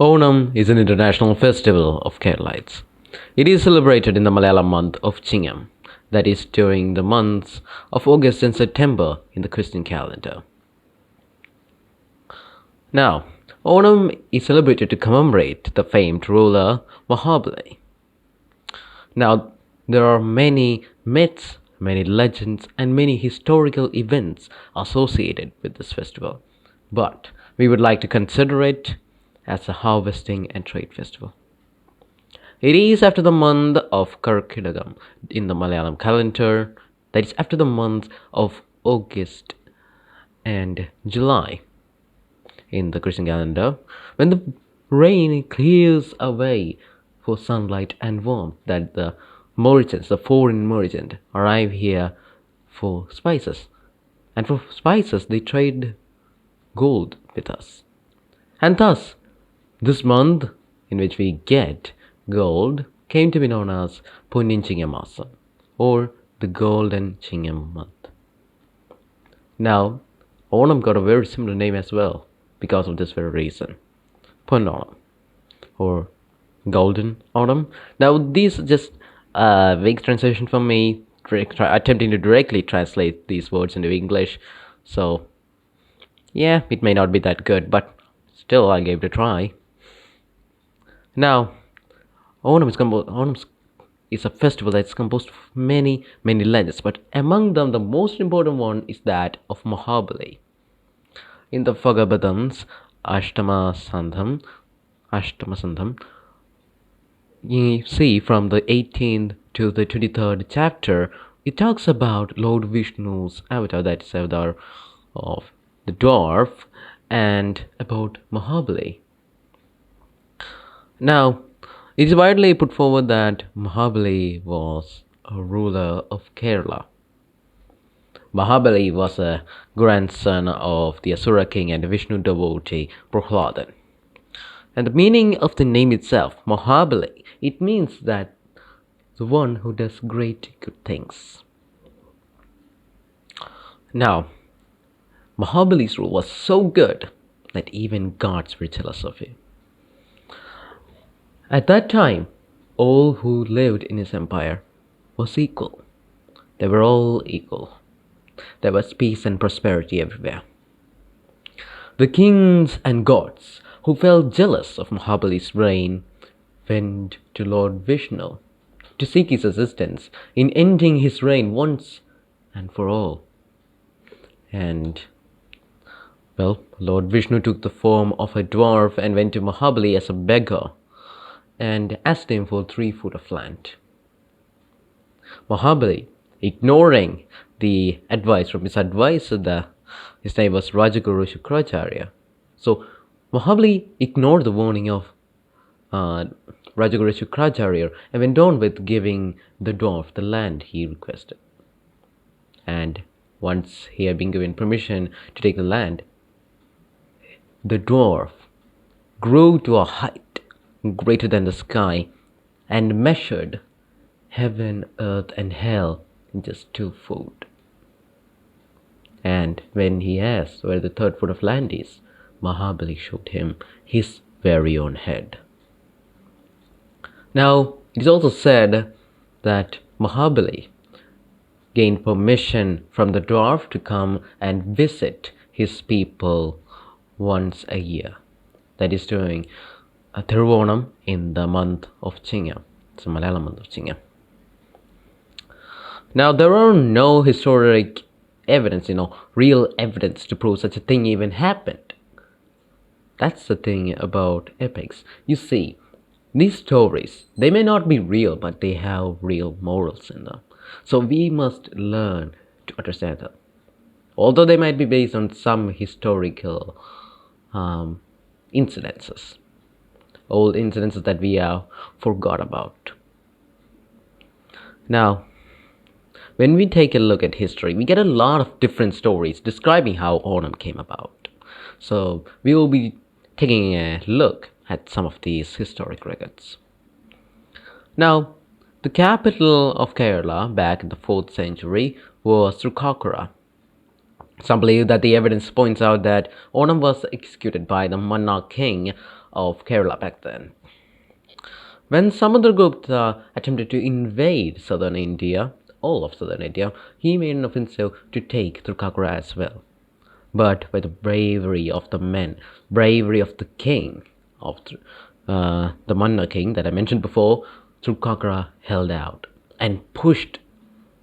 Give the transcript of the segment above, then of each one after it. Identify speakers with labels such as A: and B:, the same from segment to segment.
A: Onam is an international festival of Keralites. It is celebrated in the Malayalam month of Chingam, that is during the months of August and September in the Christian calendar. Now, Onam is celebrated to commemorate the famed ruler Mahabali. Now, there are many myths, many legends, and many historical events associated with this festival, but we would like to consider it as a harvesting and trade festival. It is after the month of Karkidagam in the Malayalam calendar, that is after the month of August and July in the Christian calendar, when the rain clears away for sunlight and warmth, that the merchants, the foreign merchants, arrive here for spices. And for spices, they trade gold with us. And thus, this month in which we get gold came to be known as Punnin Chingamasa, or the Golden Chingam month. Now, Onam got a very similar name as well because of this very reason, Punnonam, or Golden Autumn. Now, these are just a vague translation from me, attempting to directly translate these words into English. So, yeah, it may not be that good, but still, I gave it a try. Now, Onam is a festival that's composed of many, many legends, but among them, the most important one is that of Mahabali. In the Bhagavatam's Ashtama Sandham, you see from the 18th to the 23rd chapter, it talks about Lord Vishnu's avatar, that is avatar of the dwarf, and about Mahabali. Now, it is widely put forward that Mahabali was a ruler of Kerala. Mahabali was a grandson of the Asura king and Vishnu devotee Prahladan. And the meaning of the name itself, Mahabali, it means that the one who does great good things. Now, Mahabali's rule was so good that even gods were jealous of him. At that time, all who lived in his empire was equal. They were all equal. There was peace and prosperity everywhere. The kings and gods who felt jealous of Mahabali's reign went to Lord Vishnu to seek his assistance in ending his reign once and for all. And, well, Lord Vishnu took the form of a dwarf and went to Mahabali as a beggar and asked him for 3 foot of land. Mahabali, ignoring the advice from his advisor, his name was Rajaguru Shukracharya. So Mahabali ignored the warning of Rajaguru Shukracharya and went on with giving the dwarf the land he requested. And once he had been given permission to take the land, the dwarf grew to a height greater than the sky and measured heaven, earth, and hell in just 2 foot. And when he asked where the 3rd foot of land is, Mahabali showed him his very own head. Now, it is also said that Mahabali gained permission from the dwarf to come and visit his people once a year. That is during Thiruvonam in the month of Chingam. It's the Malayalam month of Chingam. Now, there are no historic evidence, real evidence to prove such a thing even happened. That's the thing about epics. You see, these stories, they may not be real, but they have real morals in them. So we must learn to understand them. Although they might be based on some historical incidences, old incidences that we have forgot about. Now, when we take a look at history, we get a lot of different stories describing how Onam came about. So we will be taking a look at some of these historic records. Now, the capital of Kerala back in the 4th century was Trikakura. Some believe that the evidence points out that Onam was executed by the Manna king of Kerala back then. When Samudragupta attempted to invade southern India, all of southern India, he made an offensive to take Trikakura as well. But by the bravery of the men, bravery of the king, of the Manna king that I mentioned before, Trikakura held out and pushed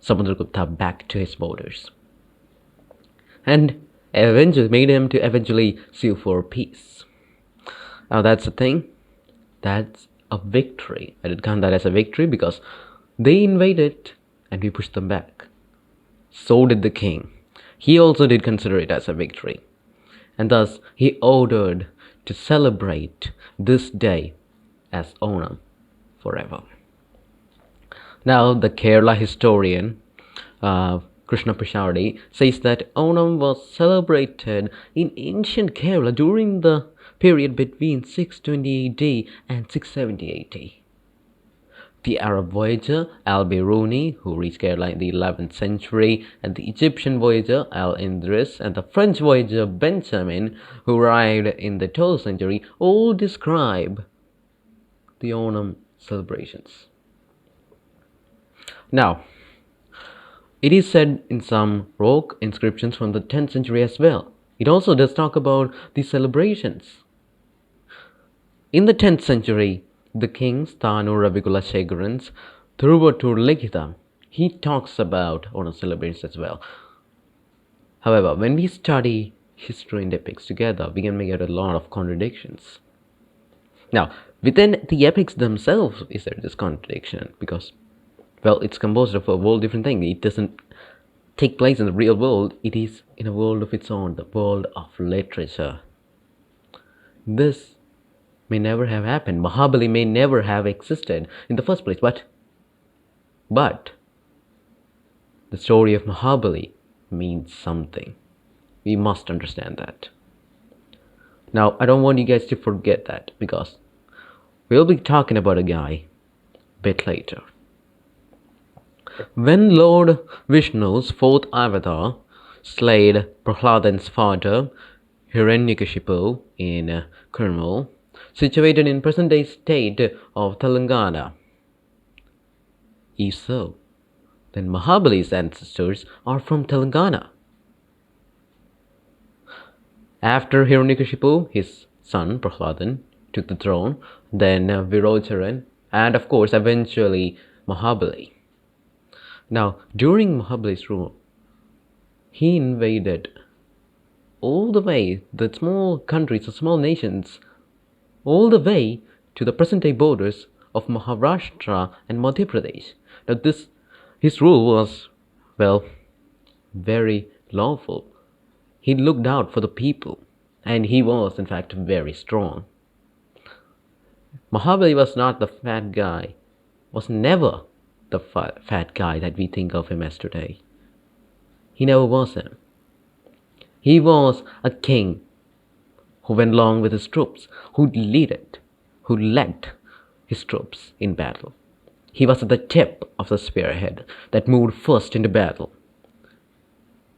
A: Samudragupta back to his borders, and eventually made him to eventually sue for peace. Now that's the thing. That's a victory. I did count that as a victory because they invaded and we pushed them back. So did the king. He also did consider it as a victory. And thus he ordered to celebrate this day as Onam forever. Now the Kerala historian Krishna Prasadi says that Onam was celebrated in ancient Kerala during the period between 620 AD and 670 AD. The Arab voyager Al-Biruni, who reached Kerala in the 11th century, and the Egyptian voyager Al-Indris, and the French voyager Benjamin, who arrived in the 12th century, all describe the Onam celebrations. Now, it is said in some rock inscriptions from the 10th century as well. It also does talk about the celebrations. In the 10th century, the king Stanu Ravikulashegaran's Thiruvattur Likhita, he talks about Onam celebrations as well. However, when we study history and epics together, we can make out a lot of contradictions. Now, within the epics themselves, is there this contradiction? Because, well, it's composed of a whole different thing. It doesn't take place in the real world. It is in a world of its own, the world of literature. This may never have happened. Mahabali may never have existed in the first place. But the story of Mahabali means something. We must understand that. Now, I don't want you guys to forget that because we'll be talking about a guy a bit later. When Lord Vishnu's fourth avatar slayed Prahladan's father, Hiranyakashipu, in Kurnool, situated in present-day state of Telangana, if so, then Mahabali's ancestors are from Telangana. After Hiranyakashipu, his son Prahladan took the throne, then Virocharan, and of course eventually Mahabali. Now, during Mahabali's rule, he invaded all the way the small countries, the small nations, all the way to the present-day borders of Maharashtra and Madhya Pradesh. Now, his rule was, well, very lawful. He looked out for the people, and he was, in fact, very strong. Mahabali was not the fat guy, was never the fat guy that we think of him as today. He never was him. He was a king who went along with his troops, who led his troops in battle. He was at the tip of the spearhead that moved first into battle.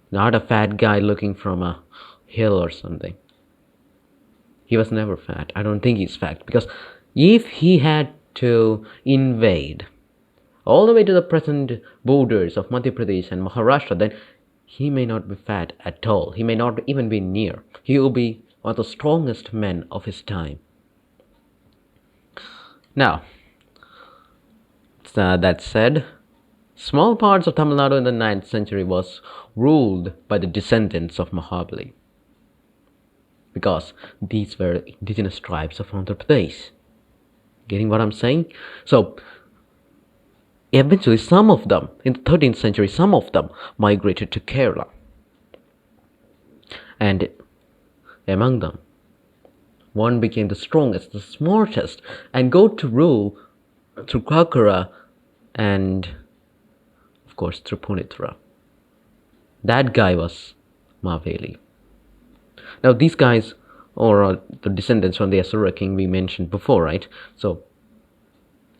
A: Not a fat guy looking from a hill or something. He was never fat. I don't think he's fat because if he had to invade all the way to the present borders of Madhya Pradesh and Maharashtra, then he may not be fat at all. He may not even be near. He will be one of the strongest men of his time. Now, that said, small parts of Tamil Nadu in the 9th century was ruled by the descendants of Mahabali, because these were indigenous tribes of Andhra Pradesh. Getting what I'm saying? So, eventually some of them, in the 13th century, some of them migrated to Kerala. And among them, one became the strongest, the smartest, and got to rule through Kakara and, of course, through Punithra. That guy was Maveli. Now, these guys are the descendants from the Asura king we mentioned before, right? So,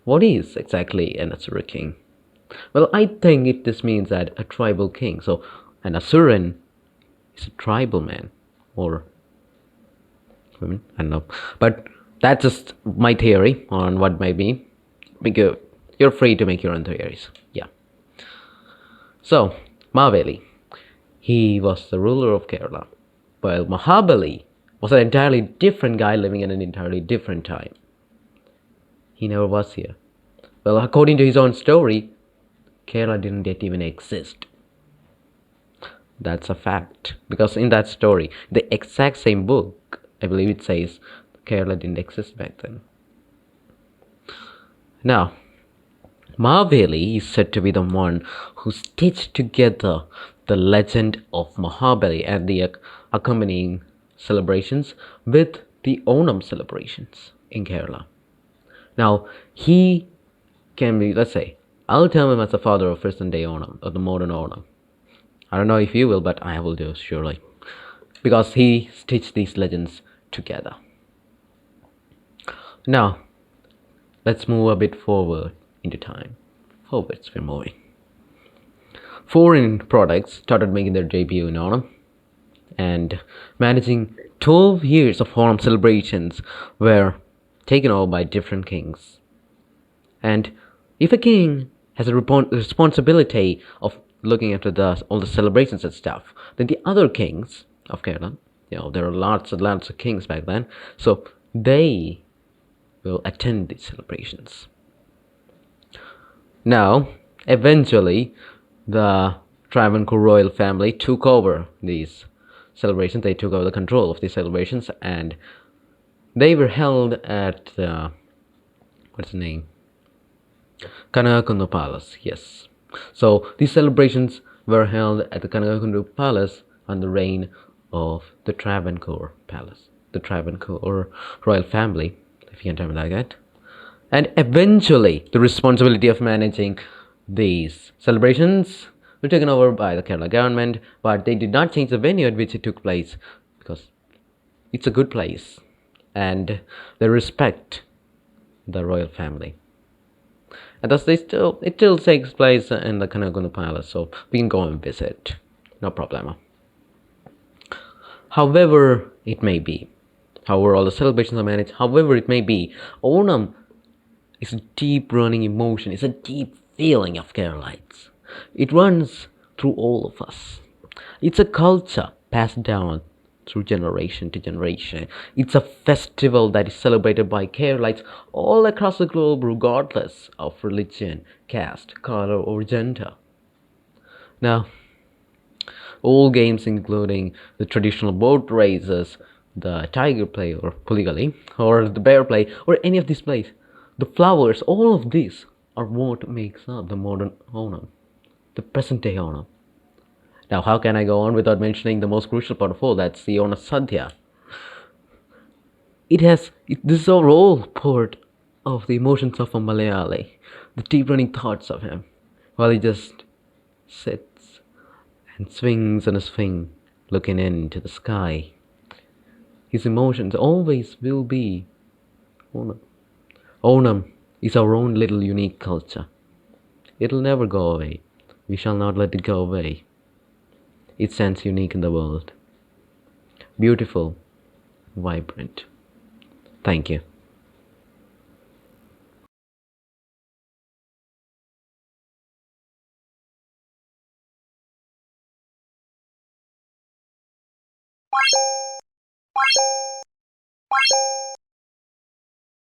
A: what is exactly an Asura king? Well, I think this means that a tribal king. So, an Asuran He's a tribal man or women. I don't know, but that's just my theory on what might be. Because you're free to make your own theories. Yeah. So Maveli, he was the ruler of Kerala, while Mahabali was an entirely different guy living in an entirely different time. He never was here. Well, according to his own story, Kerala didn't yet even exist. That's a fact. Because in that story, the exact same book, I believe it says Kerala didn't exist back then. Now, Mahaveli is said to be the one who stitched together the legend of Mahabali and the accompanying celebrations with the Onam celebrations in Kerala. Now, he can be, let's say, I'll term him as the father of present day Onam, or the modern Onam. I don't know if you will, but I will do, surely. Because he stitched these legends together. Now, let's move a bit forward into time. Forwards we're moving. Foreign products started making their debut in Onam, and managing 12 years of Onam celebrations were taken over by different kings. And if a king has a responsibility of looking after all the celebrations and stuff, then the other kings of Kerala, there are lots and lots of kings back then, so they will attend these celebrations. Now, eventually, the Travancore royal family took over these celebrations. They took over the control of these celebrations, and they were held at what's the name? Kanagakundu Palace. Yes. So these celebrations were held at the Kanagakundu Palace on the reign of the Travancore Palace, the Travancore royal family, if you can tell me like that. And eventually, the responsibility of managing these celebrations were taken over by the Kerala government, but they did not change the venue at which it took place because it's a good place and they respect the royal family. And thus, it still takes place in the Kanaguna Palace, so we can go and visit, no problem. However it may be, however all the celebrations are managed, however it may be, Onam is a deep running emotion, it's a deep feeling of Keralites. It runs through all of us. It's a culture passed down through generation to generation. It's a festival that is celebrated by Keralites all across the globe, regardless of religion, caste, color, or gender. Now, all games, including the traditional boat races, the tiger play or puligali, or the bear play, or any of these plays, the flowers, all of these are what makes up the modern Onam, the present day Onam. Now, how can I go on without mentioning the most crucial part of all? That's the Ona Sadhya. This is all part of the emotions of a Malayali, the deep running thoughts of him, while he just sits and swings on a swing, looking into the sky. His emotions always will be Onam. Onam is our own little unique culture. It'll never go away. We shall not let it go away. It stands unique in the world. Beautiful, vibrant. Thank you.